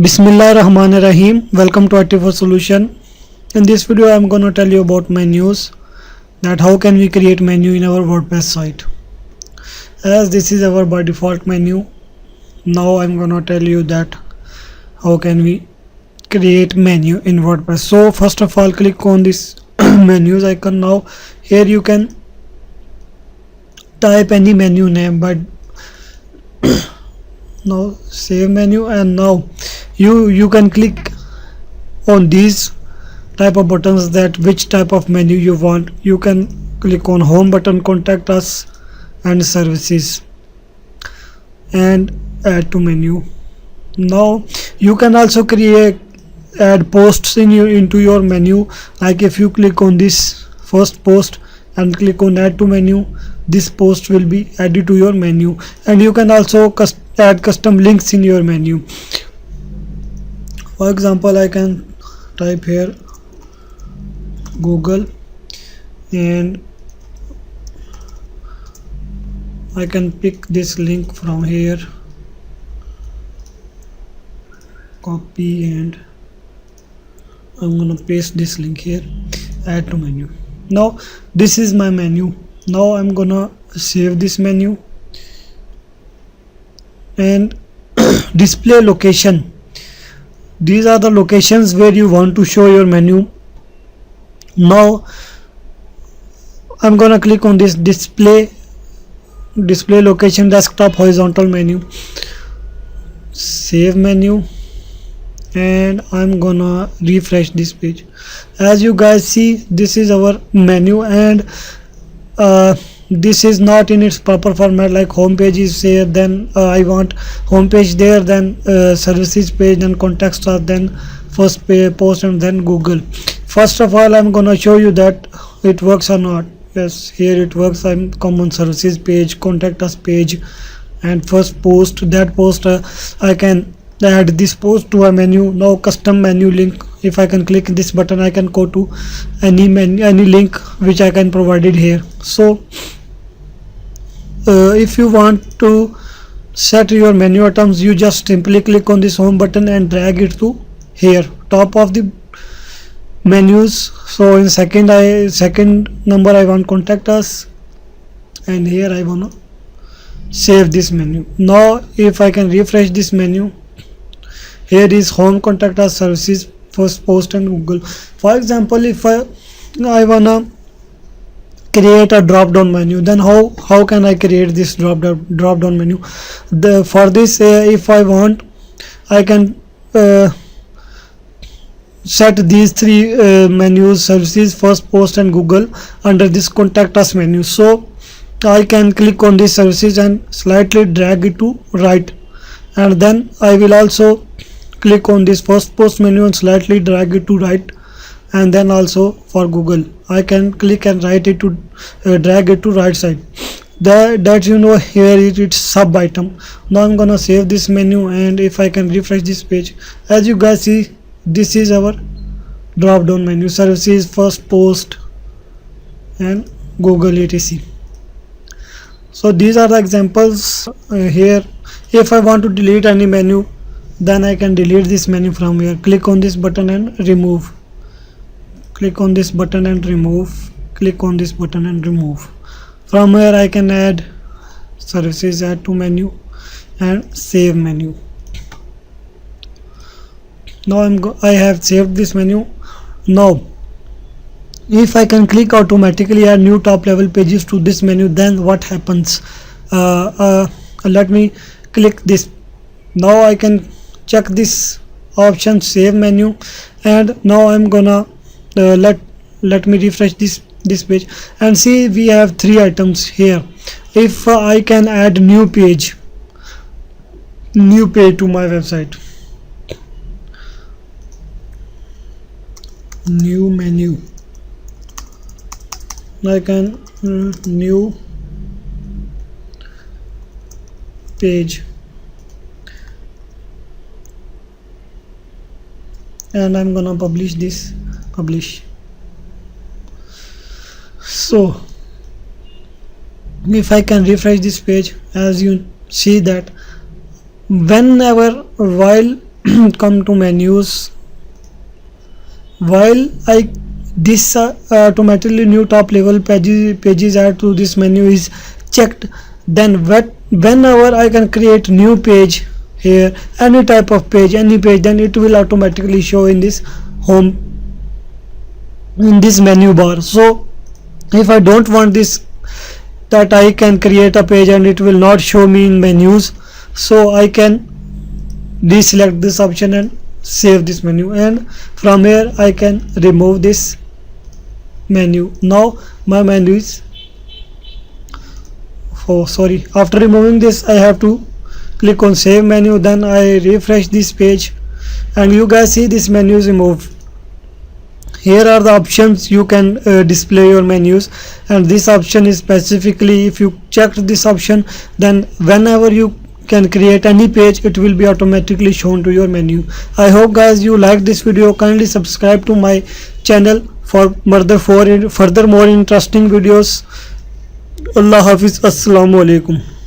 Bismillahirrahmanirrahim. Welcome to IT4 Solution. In this video I am going to tell you about menus, that how can we create menu in our WordPress site. As this is our by default menu, now I am going to tell you that how can we create menu in WordPress. So first of all, click on this menus icon. Now here you can type any menu name, but now save menu, and now you can click on these type of buttons, that which type of menu you want. You can click on home button, contact us, and services, and add to menu. Now you can also add posts into your menu. Like if you click on this first post and click on add to menu, this post will be added to your menu. And you can also add custom links in your menu. For example, I can type here Google, and I can pick this link from here, copy, and I'm gonna paste this link here, add to menu. Now this is my menu. Now I'm gonna save this menu and display location. These are the locations where you want to show your menu. Now I'm gonna click on this display location, desktop horizontal menu, save menu, and I'm gonna refresh this page. As you guys see, this is our menu, and this is not in its proper format. Like home page is here, then I want home page there, then services page, then contacts are, then first page, post, and then Google. First of all, I'm gonna show you that it works or not. Yes, here it works. I'm come on services page, contact us page, and first post. That post I can add this post to a menu. Now custom menu link. If I can click this button, I can go to any menu, any link which I can provided here. So if you want to set your menu items, you just simply click on this home button and drag it to here, top of the menus. So in second number I want contact us, and here I wanna save this menu. Now if I can refresh this menu, here is home, contact us, services, first post, and Google. For example, if I wanna create a drop down menu, then how can I create this drop down menu? For this, if I want, I can set these three menus, services, first post, and Google, under this contact us menu. So I can click on these services and slightly drag it to right, and then I will also click on this first post menu and slightly drag it to right, and then also for Google I can click and drag it to right side. That you know, here it's sub item. Now I'm gonna save this menu, and if I can refresh this page, as you guys see, this is our drop down menu, services, first post, and Google etc. So these are the examples here. If I want to delete any menu, then I can delete this menu from here. Click on this button and remove, click on this button and remove, click on this button and remove. From here I can add services, add to menu, and save menu. Now I have saved this menu. Now if I can click automatically add new top level pages to this menu, then what happens? Let me click this. Now I can check this option, save menu, and now I'm gonna let me refresh this page, and see we have three items here. If I can add new page to my website, new menu, I can new page, and I'm gonna publish this, publish. So if I can refresh this page, as you see that whenever while come to menus. While this automatically new top level pages add to this menu is checked, then whenever I can create new page here, any type of page, any page, then it will automatically show in this home, in this menu bar. So if I don't want this, that I can create a page and it will not show me in menus, so I can deselect this option and save this menu, and from here I can remove this menu. Now my menu is, after removing this I have to click on save menu, then I refresh this page and you guys see this menu is removed. Here are the options you can display your menus, and this option is specifically, if you checked this option, then whenever you can create any page, it will be automatically shown to your menu. I hope guys you like this video. Kindly subscribe to my channel for further more interesting videos. Allah Hafiz. Assalamu alaikum.